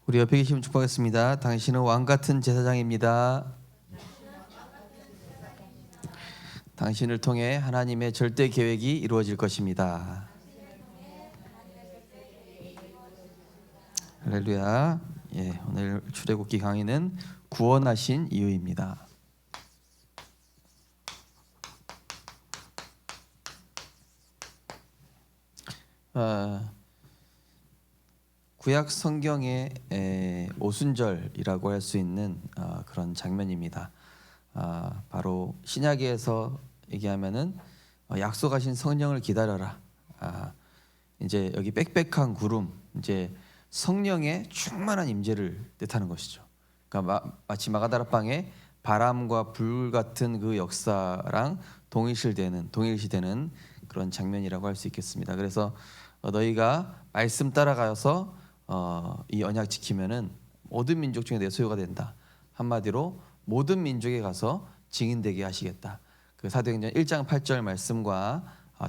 우리 옆에 계시면 축복하겠습니다. 당신은 왕같은 제사장입니다. 당신을 통해 하나님의 절대 계획이 이루어질 것입니다. 할렐루야. 오늘 출애굽기 강의는 구원하신 이유입니다. 구약 성경의 오순절이라고 할 수 있는 그런 장면입니다. 바로 신약에서 얘기하면은 약속하신 성령을 기다려라. 이제 여기 빽빽한 구름, 이제 성령의 충만한 임재를 뜻하는 것이죠. 그러니까 마치 마가다라방의 바람과 불 같은 그 역사랑 동일시되는 그런 장면이라고 할 수 있겠습니다. 그래서 너희가 말씀 따라가서 이 언약 지키면은 모든 민족 중에 내 소유가 된다. 한마디로 모든 민족에 가서 증인되게 하시겠다. 그 사도행전 1장 8절 말씀과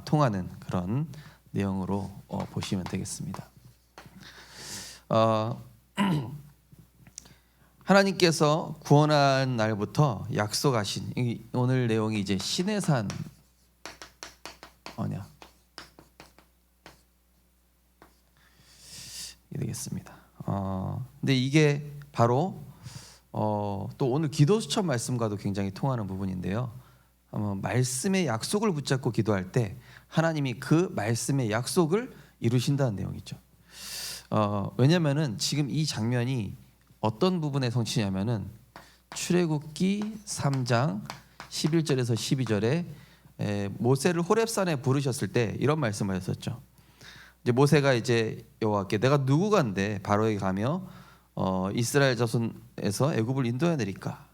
통하는 그런 내용으로 보시면 되겠습니다. 하나님께서 구원한 날부터 약속하신 오늘 내용이 이제 시내산 언약 되겠습니다. 근데 이게 바로 또 오늘 기도 수첩 말씀과도 굉장히 통하는 부분인데요. 말씀의 약속을 붙잡고 기도할 때 하나님이 그 말씀의 약속을 이루신다는 내용이죠. 왜냐면은 지금 이 장면이 어떤 부분에 성취냐면은 출애굽기 3장 11절에서 12절에 모세를 호렙산에 부르셨을 때 이런 말씀을 하셨죠. 이제 모세가 이제 여호와께 내가 누구간데 바로에게 가며 이스라엘 자손에서 애굽을 인도해 내릴까?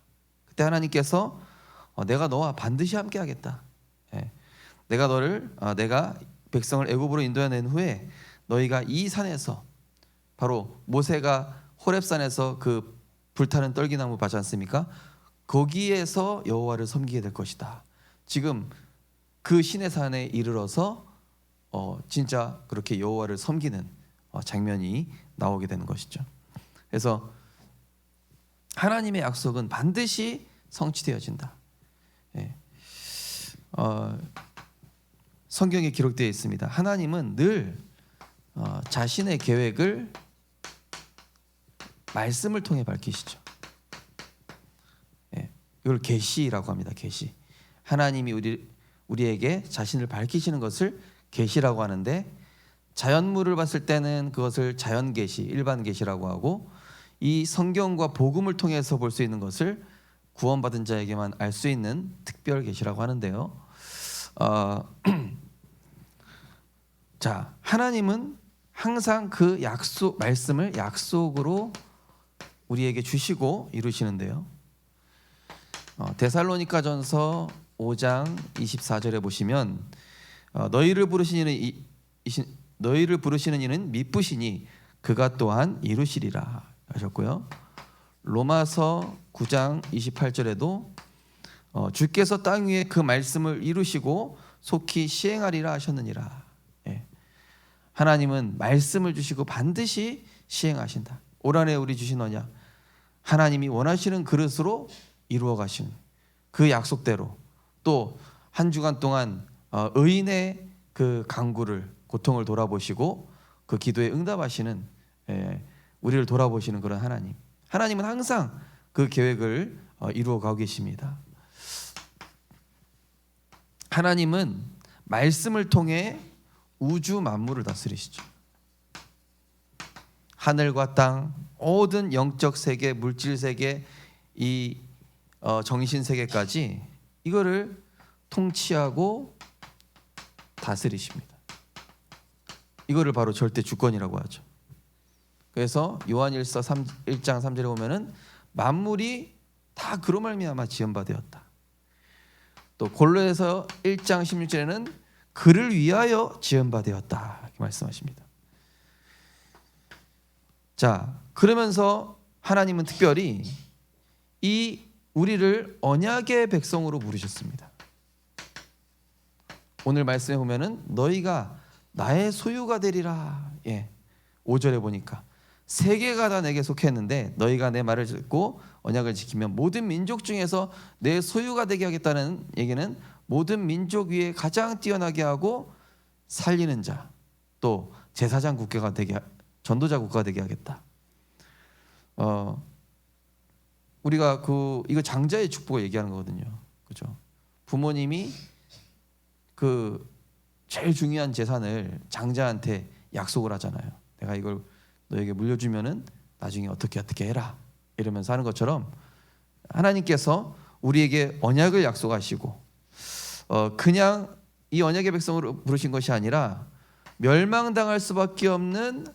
그때 하나님께서 내가 너와 반드시 함께하겠다. 내가 백성을 애굽으로 인도해 낸 후에 너희가 이 산에서 바로 모세가 호렙산에서 그 불타는 떨기나무 봤지 않습니까? 거기에서 여호와를 섬기게 될 것이다. 지금 그 시내산에 이르러서 진짜 그렇게 여호와를 섬기는 장면이 나오게 되는 것이죠. 그래서 하나님의 약속은 반드시 성취되어진다. 성경에 기록되어 있습니다. 하나님은 늘 자신의 계획을 말씀을 통해 밝히시죠. 이걸 계시라고 합니다. 계시. 하나님이 우리에게 자신을 밝히시는 것을 계시라고 하는데, 자연물을 봤을 때는 그것을 자연 계시, 일반 계시라고 하고, 이 성경과 복음을 통해서 볼 수 있는 것을 구원받은 자에게만 알 수 있는 특별 계시라고 하는데요. 자, 하나님은 항상 그 약속 말씀을 약속으로 우리에게 주시고 이루시는데요. 데살로니가전서 5장 24절에 보시면 너희를 부르시는 이는 미쁘시니 그가 또한 이루시리라 하셨고요. 로마서 9장 28절에도 주께서 땅 위에 그 말씀을 이루시고 속히 시행하리라 하셨느니라. 하나님은 말씀을 주시고 반드시 시행하신다. 올 한해 우리 주신 언약, 하나님이 원하시는 그릇으로 이루어 가신 그 약속대로, 또 한 주간 동안 의인의 그 간구를, 고통을 돌아보시고 그 기도에 응답하시는, 우리를 돌아보시는 그런 하나님은 항상 그 계획을 이루어 가고 계십니다. 하나님은 말씀을 통해 우주 만물을 다스리시죠. 하늘과 땅, 모든 영적 세계, 물질 세계, 이 정신 세계까지 이거를 통치하고 다스리십니다. 이거를 바로 절대 주권이라고 하죠. 그래서 요한일서 1장 3절에 보면은 만물이 다 그로 말미암아 지은 바 되었다. 또 골로새서 1장 16절에는 그를 위하여 지은 바 되었다 이렇게 말씀하십니다. 자, 그러면서 하나님은 특별히 이 우리를 언약의 백성으로 부르셨습니다. 오늘 말씀에 보면은 너희가 나의 소유가 되리라. 5절에 보니까 세계가 다 내게 속했는데 너희가 내 말을 듣고 언약을 지키면 모든 민족 중에서 내 소유가 되게 하겠다는 얘기는 모든 민족 위에 가장 뛰어나게 하고 살리는 자, 또 제사장 국가가 되게, 전도자 국가가 되게 하겠다. 우리가 이거 장자의 축복을 얘기하는 거거든요. 그죠? 부모님이 그 제일 중요한 재산을 장자한테 약속을 하잖아요. 내가 이걸 너에게 물려주면은 나중에 어떻게 해라 이러면서 하는 것처럼 하나님께서 우리에게 언약을 약속하시고 그냥 이 언약의 백성으로 부르신 것이 아니라 멸망당할 수밖에 없는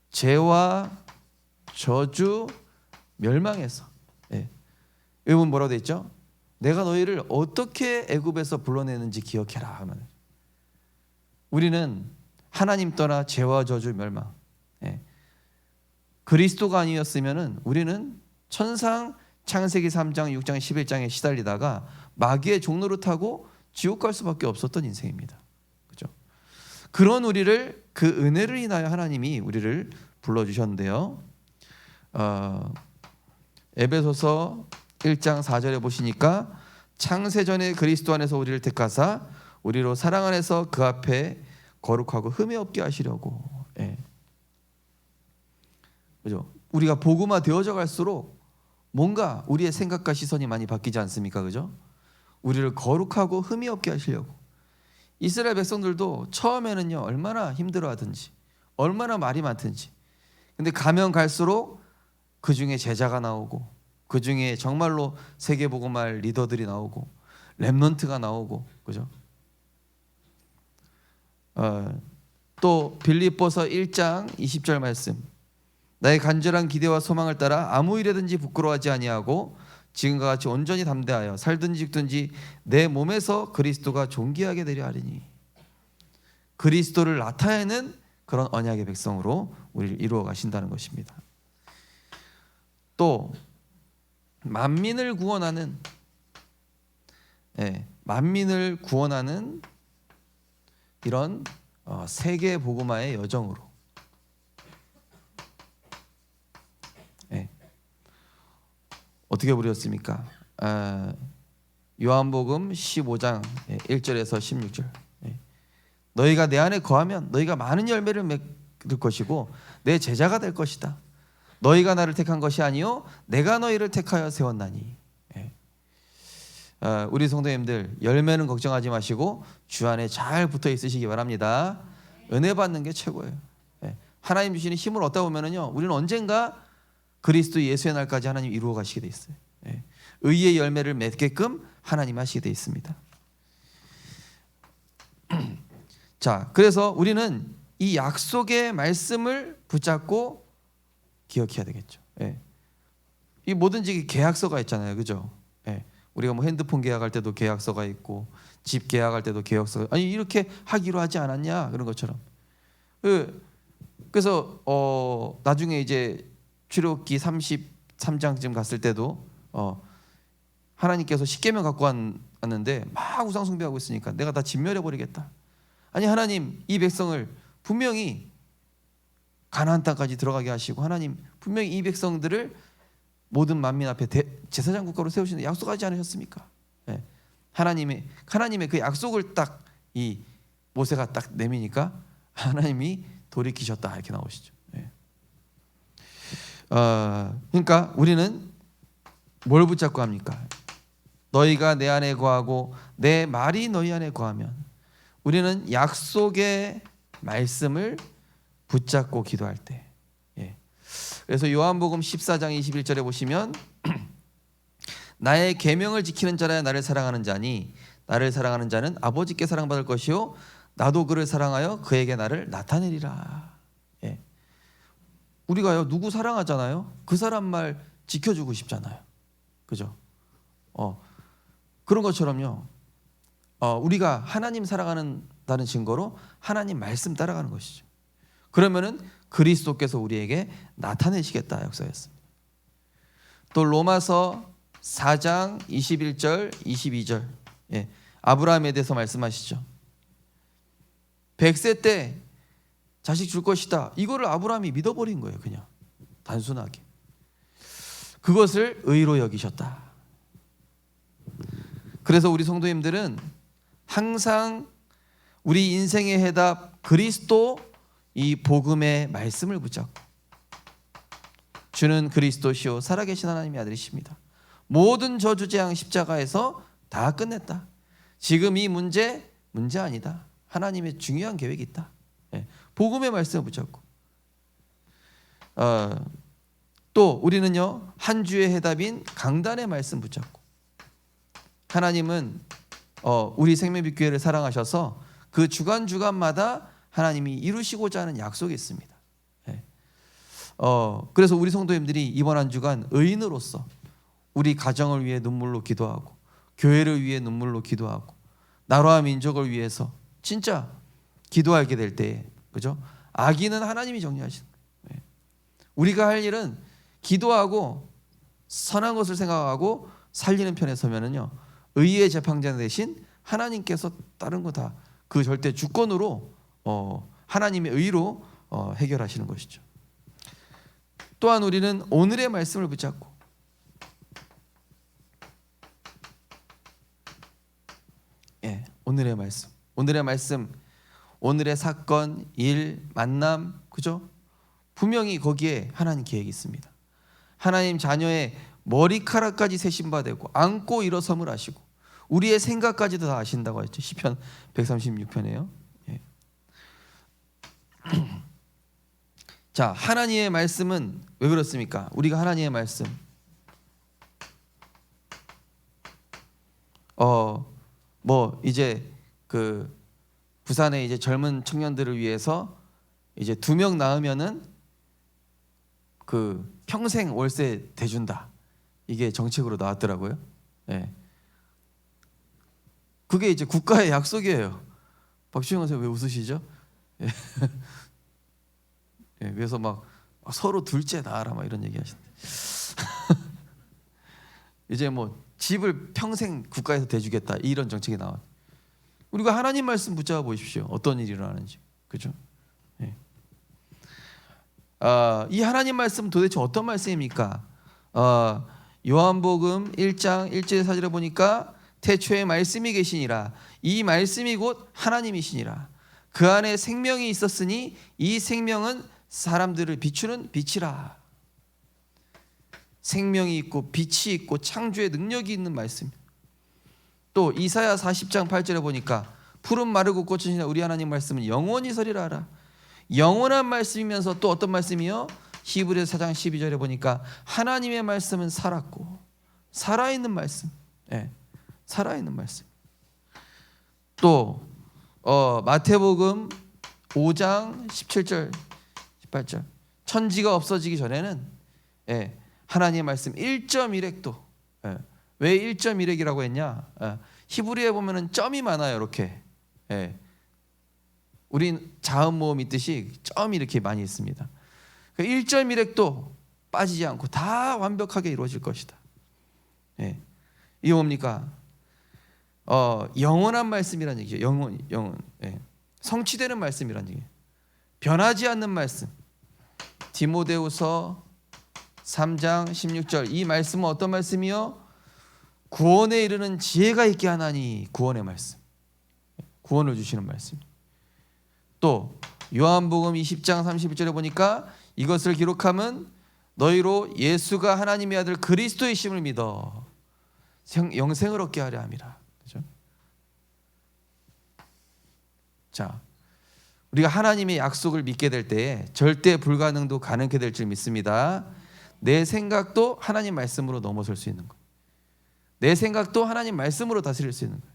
죄와 저주, 멸망에서, 여러분 뭐라고 돼 있죠? 내가 너희를 어떻게 애굽에서 불러내는지 기억해라 하면, 우리는 하나님 떠나 죄와 저주, 멸망, 그리스도가 아니었으면은 우리는 천상 창세기 3장, 6장, 11장에 시달리다가 마귀의 종로를 타고 지옥 갈 수밖에 없었던 인생입니다. 그죠? 그런 우리를, 그 은혜를 인하여 하나님이 우리를 불러주셨는데요. 에베소서 1장 4절에 보시니까 창세전에 그리스도 안에서 우리를 택하사 우리로 사랑 안에서 그 앞에 거룩하고 흠이 없게 하시려고. 그죠? 우리가 복음화 되어져 갈수록 뭔가 우리의 생각과 시선이 많이 바뀌지 않습니까? 그죠? 우리를 거룩하고 흠이 없게 하시려고. 이스라엘 백성들도 처음에는요, 얼마나 힘들어하든지, 얼마나 말이 많든지, 근데 가면 갈수록 그 중에 제자가 나오고, 그 중에 정말로 세계 복음할 리더들이 나오고, 렘넌트가 나오고, 그죠? 또 빌립보서 1장 20절 말씀, 나의 간절한 기대와 소망을 따라 아무 일에든지 부끄러워하지 아니하고 지금과 같이 온전히 담대하여 살든지 죽든지 내 몸에서 그리스도가 존귀하게 되려 하리니. 그리스도를 나타내는 그런 언약의 백성으로 우리를 이루어 가신다는 것입니다. 또 만민을 구원하는, 만민을 구원하는 이런 세계 복음화의 여정으로, 어떻게 부르셨습니까? 요한복음 15장 1절에서 16절, 너희가 내 안에 거하면 너희가 많은 열매를 맺을 것이고 내 제자가 될 것이다. 너희가 나를 택한 것이 아니요 내가 너희를 택하여 세웠나니. 우리 성도님들, 열매는 걱정하지 마시고 주 안에 잘 붙어 있으시기 바랍니다. 은혜 받는 게 최고예요. 하나님 주시는 힘을 얻다 보면은요, 우리는 언젠가 그리스도 예수의 날까지 하나님 이루어 가시게 돼 있어요. 의의 열매를 맺게끔 하나님 하시게 돼 있습니다. 자, 그래서 우리는 이 약속의 말씀을 붙잡고 기억해야 되겠죠. 이 뭐든지 계약서가 있잖아요, 그죠? 우리가 뭐 핸드폰 계약할 때도 계약서가 있고, 집 계약할 때도 계약서가, 아니 이렇게 하기로 하지 않았냐 그런 것처럼. 그래서 나중에 이제 출애굽기 33장쯤 갔을 때도 하나님께서 십계명 갖고 왔는데 막 우상 숭배하고 있으니까 내가 다 진멸해 버리겠다. 아니 하나님, 이 백성을 분명히 가나안 땅까지 들어가게 하시고 하나님 분명히 이 백성들을 모든 만민 앞에 제사장 국가로 세우시는 약속하지 않으셨습니까? 하나님의 그 약속을 딱 이 모세가 딱 내미니까 하나님이 돌이키셨다 이렇게 나오시죠. 그러니까 우리는 뭘 붙잡고 합니까? 너희가 내 안에 거하고 내 말이 너희 안에 거하면, 우리는 약속의 말씀을 붙잡고 기도할 때. 그래서 요한복음 14장 21절에 보시면 나의 계명을 지키는 자라야 나를 사랑하는 자니 나를 사랑하는 자는 아버지께 사랑받을 것이요 나도 그를 사랑하여 그에게 나를 나타내리라. 우리가요, 누구 사랑하잖아요. 그 사람 말 지켜주고 싶잖아요. 그죠? 그런 것처럼요, 우리가 하나님 사랑하는다는 증거로 하나님 말씀 따라가는 것이죠. 그러면은 그리스도께서 우리에게 나타내시겠다 역사였습니다. 또 로마서 4장 21절 22절, 아브라함에 대해서 말씀하시죠. 100세 때 자식 줄 것이다. 이거를 아브라함이 믿어버린 거예요. 그냥 단순하게. 그것을 의로 여기셨다. 그래서 우리 성도님들은 항상 우리 인생의 해답 그리스도, 이 복음의 말씀을 붙잡고, 주는 그리스도시요 살아계신 하나님의 아들이십니다. 모든 저주재앙 십자가에서 다 끝냈다. 지금 이 문제 아니다. 하나님의 중요한 계획이 있다. 복음의 말씀을 붙잡고, 또 우리는요, 한 주의 해답인 강단의 말씀 붙잡고, 하나님은 우리 생명빛교회를 사랑하셔서 그 주간마다 하나님이 이루시고자 하는 약속이 있습니다. 그래서 우리 성도님들이 이번 한 주간 의인으로서 우리 가정을 위해 눈물로 기도하고, 교회를 위해 눈물로 기도하고, 나라와 민족을 위해서 진짜 기도하게 될 때에, 그죠? 악인은 하나님이 정리하시는 거예요. 우리가 할 일은 기도하고 선한 것을 생각하고 살리는 편에 서면은요, 의의 재판장 대신 하나님께서 다른 거 다 그 절대 주권으로 하나님의 의로 해결하시는 것이죠. 또한 우리는 오늘의 말씀을 붙잡고, 오늘의 말씀, 오늘의 사건, 일, 만남, 그죠? 분명히 거기에 하나님 계획이 있습니다. 하나님 자녀의 머리카락까지 세신 바 되고 안고 일어섬을 아시고 우리의 생각까지도 다 아신다고 했죠. 시편 136편에요. 자, 하나님의 말씀은 왜 그렇습니까? 우리가 하나님의 말씀 이제 그 부산의 이제 젊은 청년들을 위해서 이제 2명 낳으면은 그 평생 월세 대준다. 이게 정책으로 나왔더라고요. 그게 이제 국가의 약속이에요. 박주영 선생님 왜 웃으시죠? 그래서 막 서로 둘째 낳아라 막 이런 얘기 하시는데 이제 뭐 집을 평생 국가에서 대주겠다 이런 정책이 나와요. 우리가 하나님 말씀 붙잡아 보십시오. 어떤 일이 일어나는지, 그죠? 이 하나님 말씀 도대체 어떤 말씀입니까? 요한복음 1장 1절 4절에 보니까 태초에 말씀이 계시니라. 이 말씀이 곧 하나님이시니라. 그 안에 생명이 있었으니 이 생명은 사람들을 비추는 빛이라. 생명이 있고 빛이 있고 창조의 능력이 있는 말씀. 또 이사야 40장 8절에 보니까 푸른 마르고 꽃은 지나 우리 하나님 말씀은 영원히 서리라 하라. 영원한 말씀이면서 또 어떤 말씀이요? 히브리서 4장 12절에 보니까 하나님의 말씀은 살았고 살아있는 말씀. 살아있는 말씀. 또 마태복음 5장 17절 18절 천지가 없어지기 전에는 하나님의 말씀 1.1획도. 왜 1.1획이라고 했냐? 히브리에 보면은 점이 많아요. 이렇게. 우린 자음 모음 있듯이 점이 이렇게 많이 있습니다. 1.1획도 빠지지 않고 다 완벽하게 이루어질 것이다. 이게 뭡니까? 영원한 말씀이라는 얘기죠. 영원. 성취되는 말씀이라는 얘기예요. 변하지 않는 말씀. 디모데후서 3장 16절. 이 말씀은 어떤 말씀이요? 구원에 이르는 지혜가 있게 하나니. 구원의 말씀. 구원을 주시는 말씀. 또 요한복음 20장 31절에 보니까 이것을 기록함은 너희로 예수가 하나님의 아들 그리스도이심을 믿어 영생을 얻게 하려 함이라. 그렇죠? 자, 우리가 하나님의 약속을 믿게 될 때에 절대 불가능도 가능케 될 줄 믿습니다. 내 생각도 하나님 말씀으로 넘어설 수 있는 거예요. 내 생각도 하나님 말씀으로 다스릴 수 있는 거예요.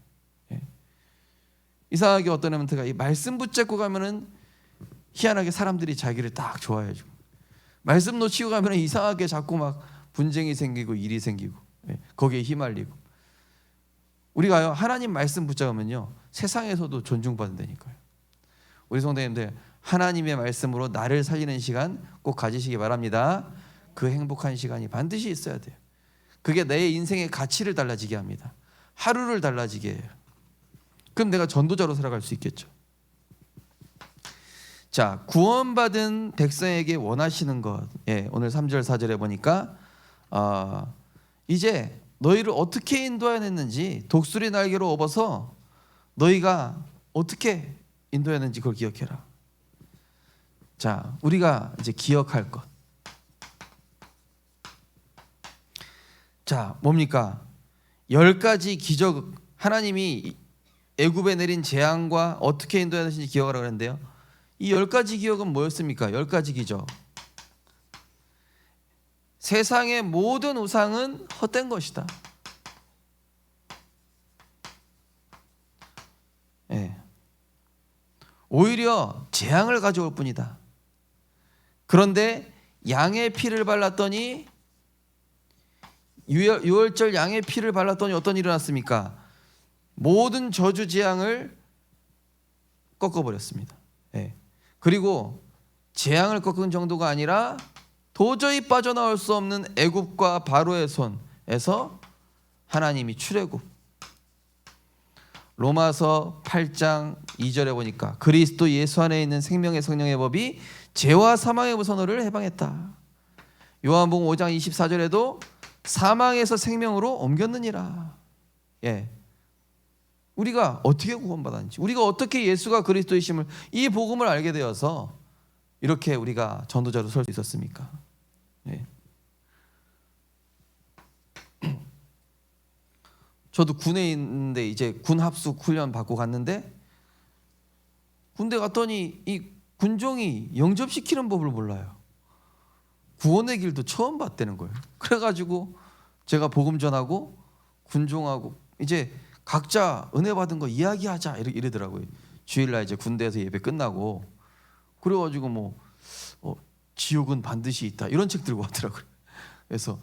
이상하게 어떤 멘트가 이 말씀 붙잡고 가면은 희한하게 사람들이 자기를 딱 좋아해주고, 말씀 놓치고 가면 이상하게 자꾸 막 분쟁이 생기고 일이 생기고 거기에 휘말리고. 우리가요 하나님 말씀 붙잡으면요 세상에서도 존중받는다니까요. 우리 성도님들 하나님의 말씀으로 나를 살리는 시간 꼭 가지시기 바랍니다. 그 행복한 시간이 반드시 있어야 돼요. 그게 내 인생의 가치를 달라지게 합니다. 하루를 달라지게 해요. 그럼 내가 전도자로 살아갈 수 있겠죠. 자, 구원받은 백성에게 원하시는 것. 예, 오늘 3절 4절에 보니까 이제 너희를 어떻게 인도하였는지 독수리 날개로 업어서 너희가 어떻게 인도했는지 그걸 기억해라. 자, 우리가 이제 기억할 것. 자, 뭡니까? 10가지 기적, 하나님이 애굽에 내린 재앙과 어떻게 인도하셨는지 기억하라고 그랬는데요. 이 10가지 기억은 뭐였습니까? 10가지 기적. 세상의 모든 우상은 헛된 것이다. 예. 오히려 재앙을 가져올 뿐이다. 그런데 양의 피를 발랐더니 유월절 양의 피를 발랐더니 어떤 일이 일어났습니까? 모든 저주 재앙을 꺾어버렸습니다. 예. 그리고 재앙을 꺾은 정도가 아니라 도저히 빠져나올 수 없는 애굽과 바로의 손에서 하나님이 출애굽. 로마서 8장 2절에 보니까 그리스도 예수 안에 있는 생명의 성령의 법이 죄와 사망의 무선호를 해방했다. 요한복음 5장 24절에도 사망에서 생명으로 옮겼느니라. 예. 우리가 어떻게 구원받았는지, 우리가 어떻게 예수가 그리스도이심을, 이 복음을 알게 되어서 이렇게 우리가 전도자로 설 수 있었습니까? 예. 저도 군에 있는데 이제 군 합숙 훈련 받고 갔는데 군대 갔더니 이 군종이 영접시키는 법을 몰라요. 구원의 길도 처음 봤다는 거예요. 그래가지고 제가 복음 전하고 군종하고 이제 각자 은혜 받은 거 이야기하자 이러더라고요. 주일날 이제 군대에서 예배 끝나고 그래가지고 뭐 지옥은 반드시 있다 이런 책 들고 왔더라고요. 그래서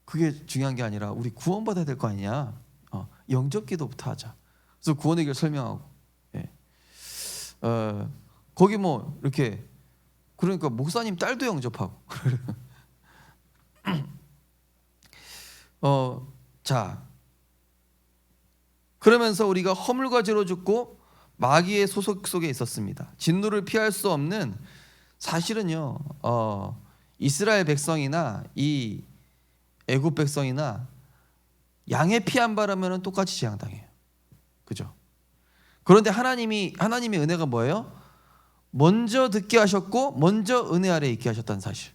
그게 중요한 게 아니라 우리 구원받아야 될 거 아니냐. 영접기도부터 하자. 그래서 구원의 길 설명하고. 예. 거기 뭐 이렇게 그러니까 목사님 딸도 영접하고. 자. 그러면서 우리가 허물과 죄로 죽고 마귀의 소속 속에 있었습니다. 진노를 피할 수 없는, 사실은요. 이스라엘 백성이나 이 애굽 백성이나 양의 피 안 바르면 똑같이 재앙당해요. 그죠? 그런데 하나님의 은혜가 뭐예요? 먼저 듣게 하셨고 먼저 은혜 아래 있게 하셨다는 사실.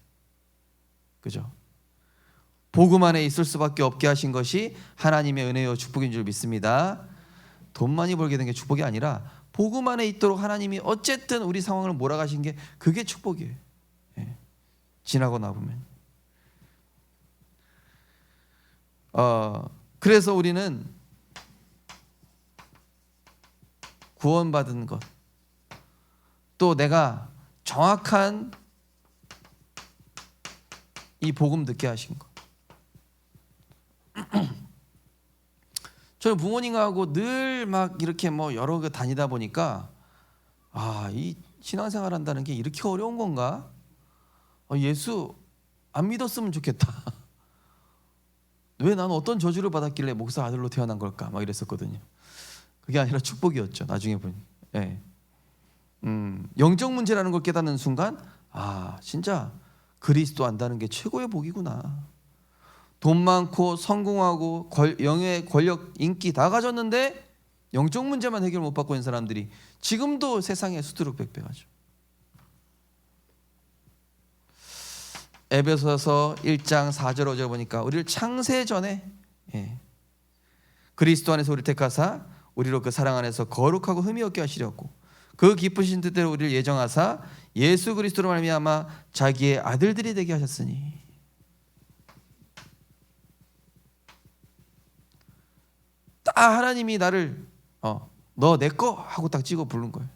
그죠? 복음 안에 있을 수밖에 없게 하신 것이 하나님의 은혜요 축복인 줄 믿습니다. 돈 많이 벌게 된 게 축복이 아니라 복음 안에 있도록 하나님이 어쨌든 우리 상황을 몰아가신 게 그게 축복이에요. 예. 지나고 나보면. 그래서 우리는 구원받은 것, 또 내가 정확한 이 복음 듣게 하신 것. 저는 부모님하고 늘 막 이렇게 뭐 여러 개 다니다 보니까 이 신앙생활 한다는 게 이렇게 어려운 건가? 예수 안 믿었으면 좋겠다. 왜 나는 어떤 저주를 받았길래 목사 아들로 태어난 걸까? 막 이랬었거든요. 그게 아니라 축복이었죠. 나중에 보니. 예. 영적 문제라는 걸 깨닫는 순간 진짜 그리스도 안다는 게 최고의 복이구나. 돈 많고 성공하고 영예, 권력, 인기 다 가졌는데 영적 문제만 해결 못 받고 있는 사람들이 지금도 세상에 수두룩백백하죠. 에베소서 1장 4절 5절 보니까 우리를 창세 전에 그리스도 안에서 우리를 택하사 우리로 그 사랑 안에서 거룩하고 흠이 없게 하시려고 그 기쁘신 뜻대로 우리를 예정하사 예수 그리스도로 말미암아 자기의 아들들이 되게 하셨으니. 딱 하나님이 나를 너 내 거 하고 딱 찍어 부른 거예요.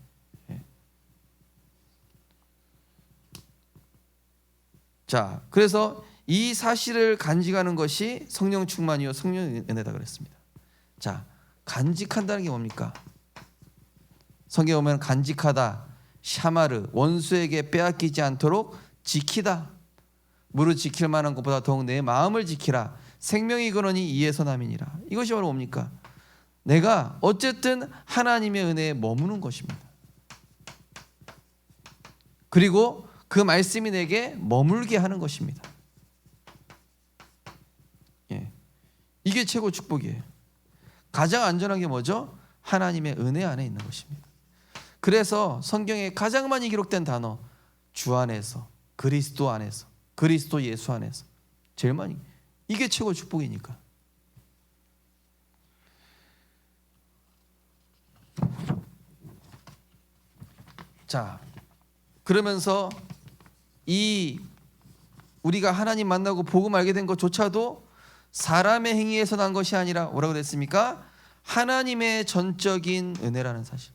자, 그래서 이 사실을 간직하는 것이 성령 충만이요 성령 은혜다 그랬습니다. 자, 간직한다는 게 뭡니까? 성경에 보면 간직하다, 샤마르, 원수에게 빼앗기지 않도록 지키다. 무릇 지킬 만한 것보다 더욱 내 마음을 지키라. 생명이 근원이 이에서 남이니라. 이것이 바로 뭡니까? 내가 어쨌든 하나님의 은혜에 머무는 것입니다. 그리고 그 말씀이 내게 머물게 하는 것입니다. 예. 이게 최고 축복이에요. 가장 안전한 게 뭐죠? 하나님의 은혜 안에 있는 것입니다. 그래서 성경에 가장 많이 기록된 단어, 주 안에서, 그리스도 안에서, 그리스도 예수 안에서, 제일 많이, 이게 최고 축복이니까. 자, 그러면서 이 우리가 하나님 만나고 복음 알게 된 것조차도 사람의 행위에서 난 것이 아니라 뭐라고 됐습니까? 하나님의 전적인 은혜라는 사실.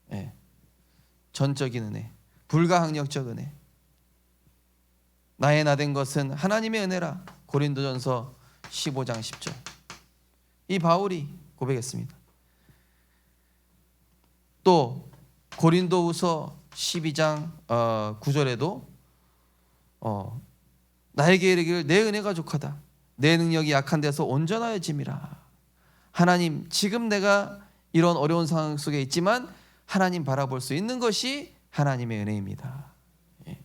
네. 전적인 은혜, 불가항력적 은혜. 나의 나된 것은 하나님의 은혜라. 고린도전서 15장 10절. 이 바울이 고백했습니다. 또 고린도후서 12장 9절에도 나에게 이르기를 내 은혜가 족하다. 내 능력이 약한 데서 온전하여짐이라. 하나님, 지금 내가 이런 어려운 상황 속에 있지만 하나님 바라볼 수 있는 것이 하나님의 은혜입니다. 예.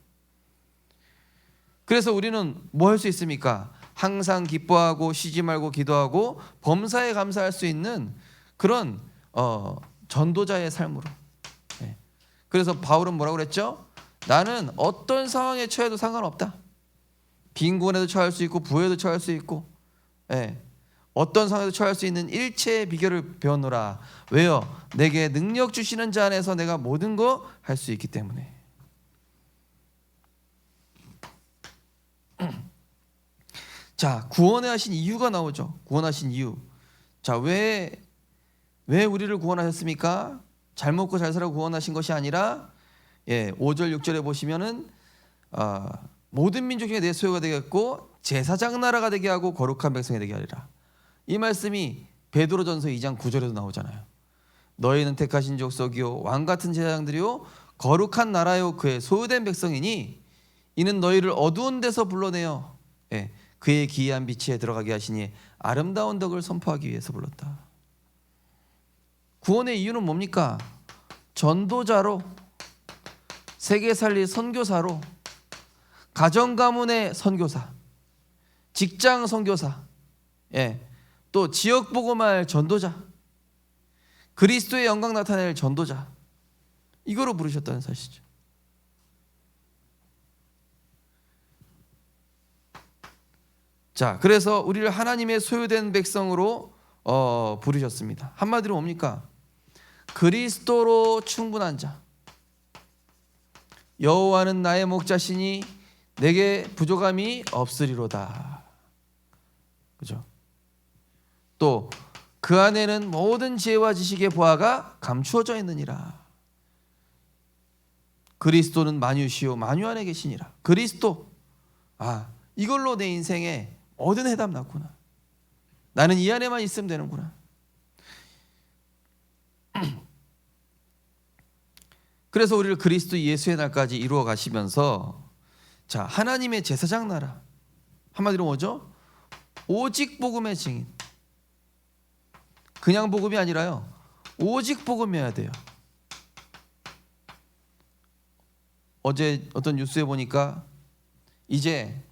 그래서 우리는 뭐 할 수 있습니까? 항상 기뻐하고 쉬지 말고 기도하고 범사에 감사할 수 있는 그런 전도자의 삶으로. 예. 그래서 바울은 뭐라고 그랬죠? 나는 어떤 상황에 처해도 상관없다. 빈곤에도 처할 수 있고 부에도 처할 수 있고, 예. 어떤 상황에도 처할 수 있는 일체의 비결을 배웠노라. 왜요? 내게 능력 주시는 자 안에서 내가 모든 거 할 수 있기 때문에. 자, 구원해 하신 이유가 나오죠. 구원하신 이유. 자, 왜 우리를 구원하셨습니까? 잘 먹고 잘 살아 구원하신 것이 아니라, 5절 6절에 보시면은 모든 민족 중에 내 소유가 되겠고 제사장 나라가 되게 하고 거룩한 백성이 되게 하리라. 이 말씀이 베드로전서 2장 9절에도 나오잖아요. 너희는 택하신 족속이요 왕 같은 제사장들이요 거룩한 나라요 그의 소유된 백성이니 이는 너희를 어두운 데서 불러내어 그의 기이한 빛에 들어가게 하시니 아름다운 덕을 선포하기 위해서 불렀다. 구원의 이유는 뭡니까? 전도자로, 세계 살릴 선교사로, 가정 가문의 선교사, 직장 선교사, 또 지역 복음할 전도자, 그리스도의 영광 나타낼 전도자, 이거로 부르셨다는 사실이죠. 자, 그래서 우리를 하나님의 소유된 백성으로 부르셨습니다. 한마디로 뭡니까? 그리스도로 충분한 자. 여호와는 나의 목자시니 내게 부족함이 없으리로다. 그죠? 또 그 안에는 모든 지혜와 지식의 보화가 감추어져 있느니라. 그리스도는 만유시요 만유 안에 계시니라. 그리스도, 이걸로 내 인생에 모든 해답 났구나. 나는 이 안에만 있으면 되는구나. 그래서 우리를 그리스도 예수의 날까지 이루어 가시면서, 자, 하나님의 제사장 나라, 한마디로 뭐죠? 오직 복음의 증인. 그냥 복음이 아니라요, 오직 복음이어야 돼요. 어제 어떤 뉴스에 보니까 이제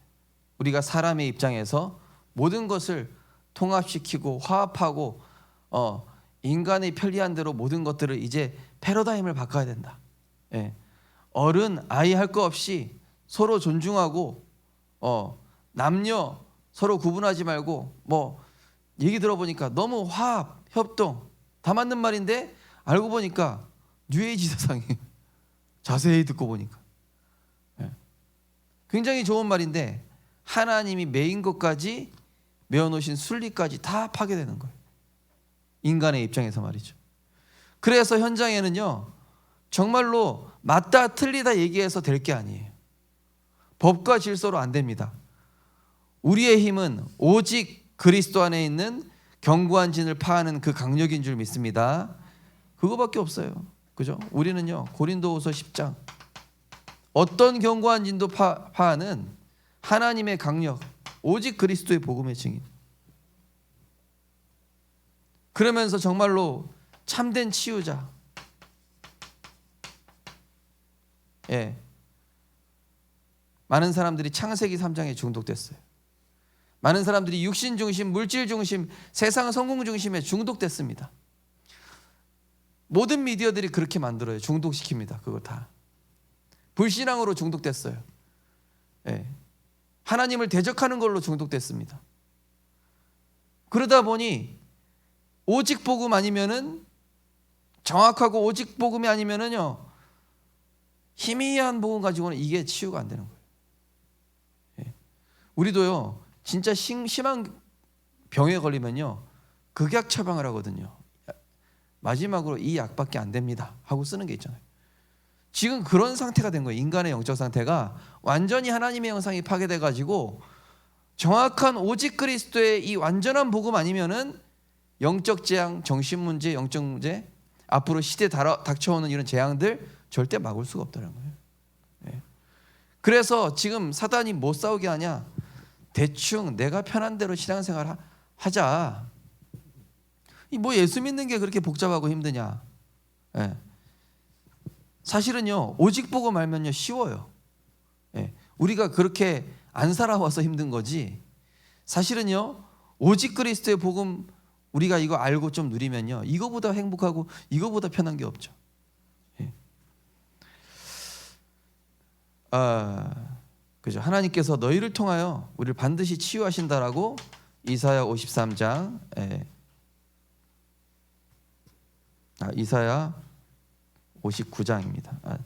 우리가 사람의 입장에서 모든 것을 통합시키고 화합하고 인간의 편리한 대로 모든 것들을 이제 패러다임을 바꿔야 된다. 어른 아이 할 거 없이 서로 존중하고 남녀 서로 구분하지 말고, 뭐 얘기 들어보니까 너무 화합, 협동 다 맞는 말인데 알고 보니까 뉴에이지 세상이에요. 자세히 듣고 보니까 굉장히 좋은 말인데 하나님이 메인 것까지 메어놓으신 순리까지 다 파괴되는 거예요. 인간의 입장에서 말이죠. 그래서 현장에는요, 정말로 맞다 틀리다 얘기해서 될 게 아니에요. 법과 질서로 안 됩니다. 우리의 힘은 오직 그리스도 안에 있는 견고한 진을 파하는 그 강력인 줄 믿습니다. 그거밖에 없어요. 그죠? 우리는요, 고린도후서 10장 어떤 견고한 진도 파하는 하나님의 강력, 오직 그리스도의 복음의 증인. 그러면서 정말로 참된 치유자, 예. 많은 사람들이 창세기 3장에 중독됐어요. 많은 사람들이 육신 중심, 물질 중심, 세상 성공 중심에 중독됐습니다. 모든 미디어들이 그렇게 만들어요. 중독시킵니다. 그거 다. 불신앙으로 중독됐어요. 예. 하나님을 대적하는 걸로 중독됐습니다. 그러다 보니 오직 복음 아니면은, 정확하고 오직 복음이 아니면은요, 희미한 복음 가지고는 이게 치유가 안 되는 거예요. 예. 우리도요, 진짜 심한 병에 걸리면요, 극약 처방을 하거든요. 마지막으로 이 약밖에 안 됩니다 하고 쓰는 게 있잖아요. 지금 그런 상태가 된 거예요. 인간의 영적 상태가 완전히 하나님의 형상이 파괴돼 가지고 정확한 오직 그리스도의 이 완전한 복음 아니면은 영적 재앙, 정신 문제, 영적 문제, 앞으로 시대에 닥쳐오는 이런 재앙들 절대 막을 수가 없다는 거예요. 예. 그래서 지금 사단이 못 싸우게 하냐? 대충 내가 편한 대로 신앙생활 하자. 뭐 예수 믿는 게 그렇게 복잡하고 힘드냐? 예. 사실은요, 오직 복음 알면요 쉬워요. 예. 우리가 그렇게 안 살아와서 힘든 거지. 사실은요, 오직 그리스도의 복음 우리가 이거 알고 좀 누리면요, 이거보다 행복하고 이거보다 편한 게 없죠. 예. 그죠? 하나님께서 너희를 통하여 우리를 반드시 치유하신다라고 이사야 53장, 이사야 59장입니다.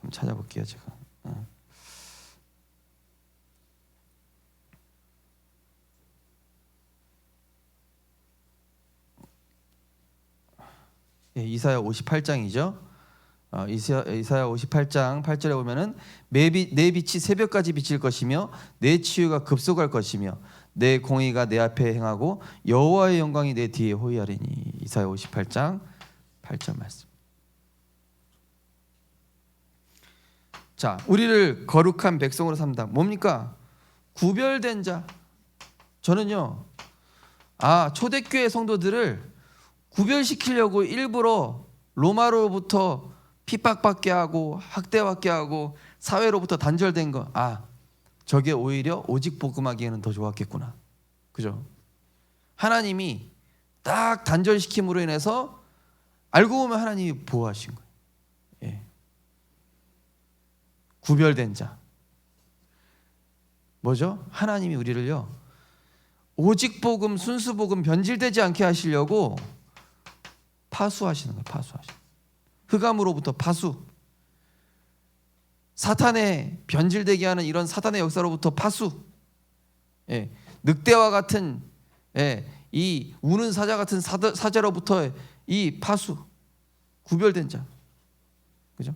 좀 찾아볼게요, 제가. 이사야 58장이죠. 이사야 58장 8절에 보면은 내 빛이 새벽까지 비칠 것이며 내 치유가 급속할 것이며 내 공의가 내 앞에 행하고 여호와의 영광이 내 뒤에 호위하리니. 이사야 58장 8절 말씀. 자, 우리를 거룩한 백성으로 삼다. 뭡니까? 구별된 자. 저는요, 초대교회 성도들을 구별시키려고 일부러 로마로부터 핍박받게 하고 학대받게 하고 사회로부터 단절된 거, 저게 오히려 오직 복음하기에는 더 좋았겠구나. 그죠? 하나님이 딱 단절시킴으로 인해서 알고 보면 하나님이 보호하신 거예요. 예. 구별된 자. 뭐죠? 하나님이 우리를요, 오직 복음, 순수 복음 변질되지 않게 하시려고 파수하시는 거예요. 파수하시는. 흑암으로부터 파수. 사탄의 변질되게 하는 이런 사탄의 역사로부터 파수. 예. 늑대와 같은, 이 우는 사자 같은 사자로부터 이 파수. 구별된 자. 그죠?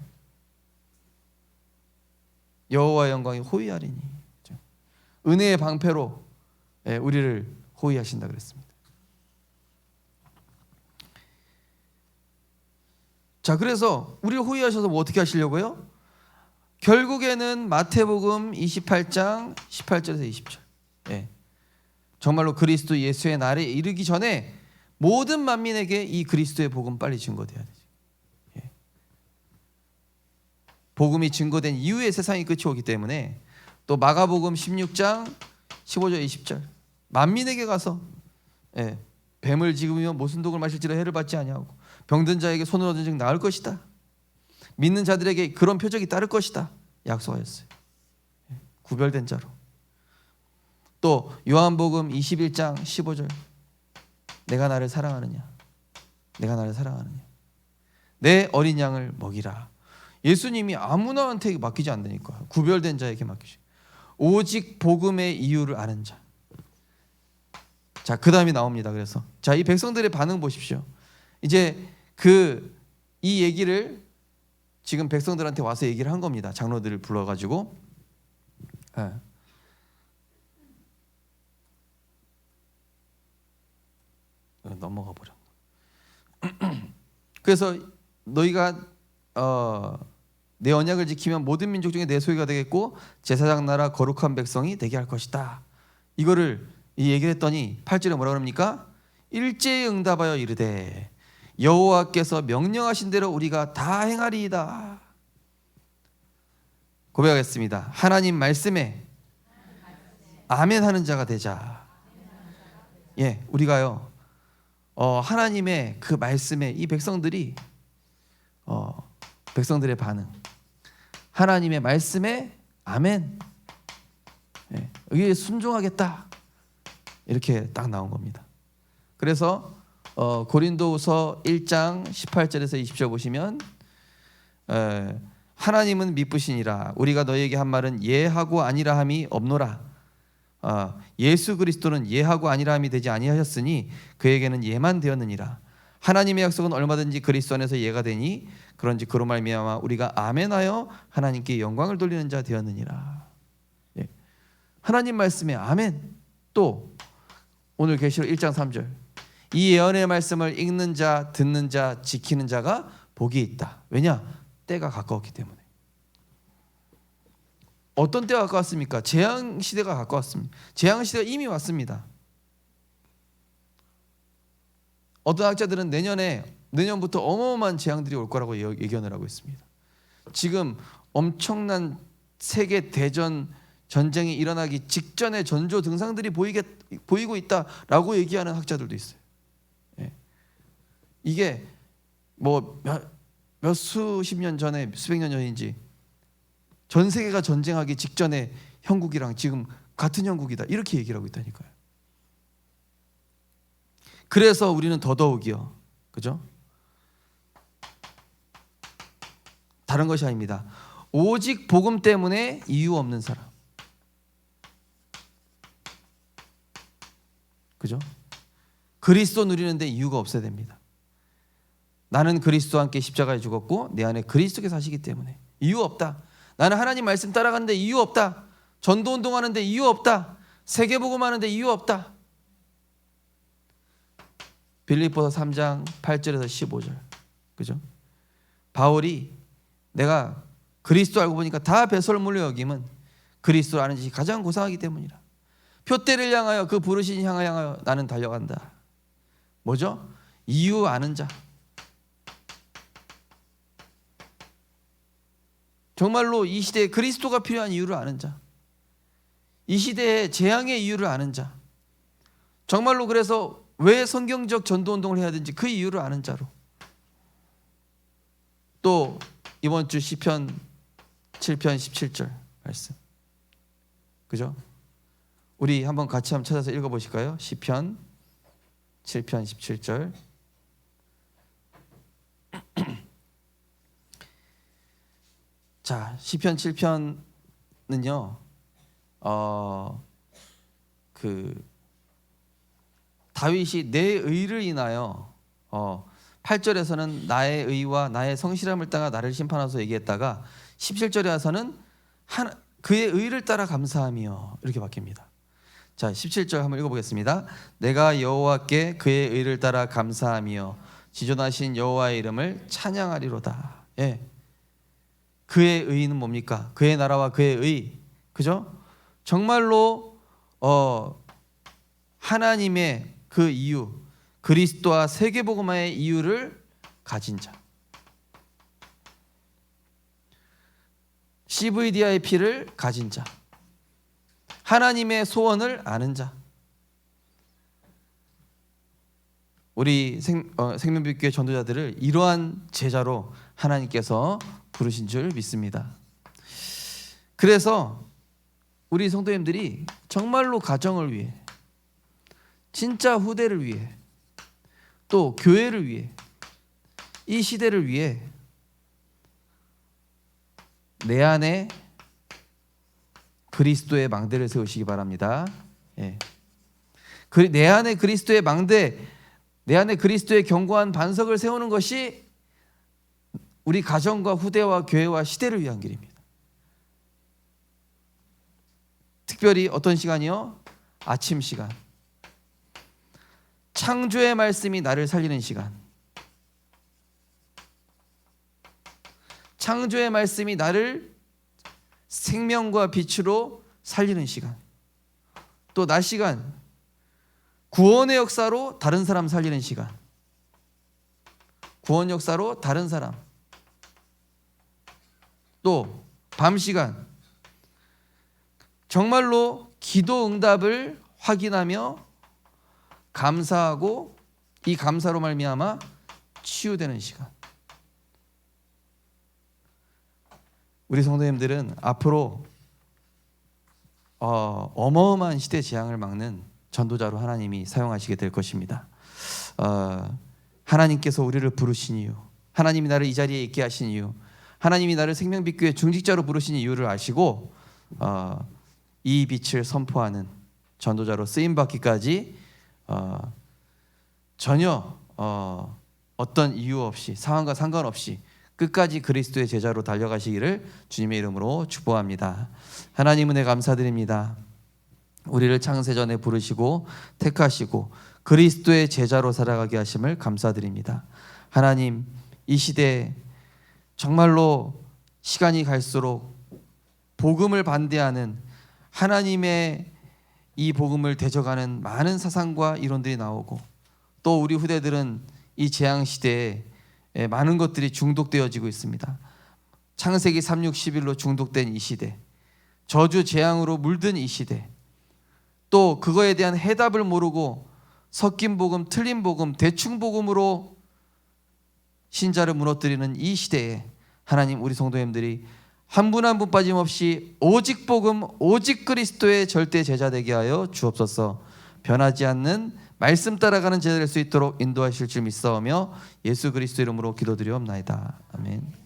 여호와의 영광이 호위하리니. 그죠? 은혜의 방패로 우리를 호위하신다 그랬습니다. 자, 그래서 우리를 호위하셔서 뭐 어떻게 하시려고요? 결국에는 마태복음 28장 18절에서 20절. 정말로 그리스도 예수의 날에 이르기 전에 모든 만민에게 이 그리스도의 복음 빨리 증거돼야 되죠. 복음이 증거된 이후에 세상이 끝이 오기 때문에, 또 마가복음 16장 15절 20절 만민에게 가서 뱀을 지으며 모순독을 마실지라 해를 받지 아니하고 병든 자에게 손을 얻은 즉 나을 것이다. 믿는 자들에게 그런 표적이 따를 것이다. 약속하였어요. 구별된 자로. 또 요한복음 21장 15절 내가 나를 사랑하느냐, 내가 나를 사랑하느냐, 내 어린 양을 먹이라. 예수님이 아무나한테 맡기지 않으니까 구별된 자에게 맡기죠. 오직 복음의 이유를 아는 자. 자, 그 다음이 나옵니다. 그래서 자, 이 백성들의 반응 보십시오. 이제 이 얘기를 지금 백성들한테 와서 얘기를 한 겁니다. 장로들을 불러가지고. 넘어가 버렸네. 그래서 너희가 내 언약을 지키면 모든 민족 중에 내 소유가 되겠고 제사장 나라 거룩한 백성이 되게 할 것이다. 이거를 이 얘기를 했더니 8절에 뭐라 그럽니까? 일제히 응답하여 이르되 여호와께서 명령하신 대로 우리가 다 행하리이다. 고백하겠습니다. 하나님 말씀에 아멘 하는 자가 되자. 예, 우리가요 하나님의 그 말씀에 이 백성들이 백성들의 반응, 하나님의 말씀에 아멘, 예, 이게 순종하겠다, 이렇게 딱 나온 겁니다. 그래서 고린도후서 1장 18절에서 20절 보시면 하나님은 미쁘시니라 우리가 너희에게 한 말은 예하고 아니라 함이 없노라. 예수 그리스도는 예하고 아니라 함이 되지 아니하셨으니 그에게는 예만 되었느니라. 하나님의 약속은 얼마든지 그리스도 안에서 예가 되니 그런지 그로 말미암아 우리가 아멘하여 하나님께 영광을 돌리는 자 되었느니라. 예. 하나님 말씀에 아멘. 또 오늘 계시록 1장 3절 이 예언의 말씀을 읽는 자, 듣는 자, 지키는 자가 복이 있다. 왜냐? 때가 가까웠기 때문에. 어떤 때가 가까웠습니까? 재앙 시대가 가까웠습니다. 재앙 시대가 이미 왔습니다. 어떤 학자들은 내년부터 어마어마한 재앙들이 올 거라고 예견을 하고 있습니다. 지금 엄청난 세계 대전 전쟁이 일어나기 직전의 전조 증상들이 보이고 있다라고 얘기하는 학자들도 있어요. 예. 이게 뭐 몇 수십 년 전에 수백 년 전인지 전 세계가 전쟁하기 직전에 형국이랑 지금 같은 형국이다 이렇게 얘기를 하고 있다니까요. 그래서 우리는 더더욱이요, 그죠? 다른 것이 아닙니다. 오직 복음 때문에 이유 없는 사람, 그죠? 그리스도 누리는데 이유가 없어야 됩니다. 나는 그리스도와 함께 십자가에 죽었고 내 안에 그리스도께서 사시기 때문에 이유 없다. 나는 하나님 말씀 따라가는데 이유 없다. 전도 운동하는데 이유 없다. 세계복음하는데 이유 없다. 빌립보서 3장 8절에서 15절, 그죠? 바울이 내가 그리스도 알고 보니까 다 배설물로 여김은 그리스도를 아는 것이 가장 고상하기 때문이라. 표대를 향하여 그 부르신 향하여 나는 달려간다. 뭐죠? 이유 아는 자. 정말로 이 시대에 그리스도가 필요한 이유를 아는 자, 이 시대에 재앙의 이유를 아는 자, 정말로 그래서 왜 성경적 전도운동을 해야 되는지 그 이유를 아는 자로. 또 이번 주 시편 7편 17절 말씀, 그죠? 우리 한번 같이 한번 찾아서 읽어보실까요? 시편 7편 17절. 자, 시편 7편은요, 다윗이 내 의를 인하여 8절에서는 나의 의와 나의 성실함을 따라 나를 심판하소서 얘기했다가 17절에 와서는 그의 의를 따라 감사하며 이렇게 바뀝니다. 자, 17절 한번 읽어보겠습니다. 내가 여호와께 그의 의를 따라 감사하며 지존하신 여호와의 이름을 찬양하리로다. 예. 그의 의는 뭡니까? 그의 나라와 그의 의, 그죠? 정말로 하나님의 그 이유, 그리스도와 세계복음화의 이유를 가진 자, CVDI의 피를 가진 자, 하나님의 소원을 아는 자. 우리 생명빛교회 전도자들을 이러한 제자로 하나님께서 부르신 줄 믿습니다. 그래서 우리 성도님들이 정말로 가정을 위해, 진짜 후대를 위해, 또 교회를 위해, 이 시대를 위해 내 안에 그리스도의 망대를 세우시기 바랍니다. 예. 내 안에 그리스도의 망대, 내 안에 그리스도의 견고한 반석을 세우는 것이 우리 가정과 후대와 교회와 시대를 위한 길입니다. 특별히 어떤 시간이요? 아침 시간. 창조의 말씀이 나를 살리는 시간. 창조의 말씀이 나를 생명과 빛으로 살리는 시간. 또 낮 시간, 구원의 역사로 다른 사람 살리는 시간. 구원 역사로 다른 사람. 또 밤 시간 정말로 기도 응답을 확인하며 감사하고 이 감사로 말미암아 치유되는 시간. 우리 성도님들은 앞으로 어마어마한 시대 재앙을 막는 전도자로 하나님이 사용하시게 될 것입니다. 하나님께서 우리를 부르신 이유, 하나님이 나를 이 자리에 있게 하신 이유, 하나님이 나를 생명빛교회 중직자로 부르신 이유를 아시고 이 빛을 선포하는 전도자로 쓰임받기까지 전혀 어떤 이유 없이, 상황과 상관없이 끝까지 그리스도의 제자로 달려가시기를 주님의 이름으로 축복합니다. 하나님 은혜 감사드립니다. 우리를 창세전에 부르시고 택하시고 그리스도의 제자로 살아가게 하심을 감사드립니다. 하나님, 이 시대에 정말로 시간이 갈수록 복음을 반대하는, 하나님의 이 복음을 대적하는 많은 사상과 이론들이 나오고, 또 우리 후대들은 이 재앙 시대에 많은 것들이 중독되어지고 있습니다. 창세기 3, 6, 11로 중독된 이 시대, 저주 재앙으로 물든 이 시대, 또 그거에 대한 해답을 모르고 섞인 복음, 틀린 복음, 대충 복음으로 신자를 무너뜨리는 이 시대에 하나님, 우리 성도님들이 한 분 한 분 빠짐없이 오직 복음, 오직 그리스도의 절대 제자 되게 하여 주옵소서. 변하지 않는 말씀 따라가는 제자 될 수 있도록 인도하실 줄 믿사오며 예수 그리스도 이름으로 기도드리옵나이다. 아멘.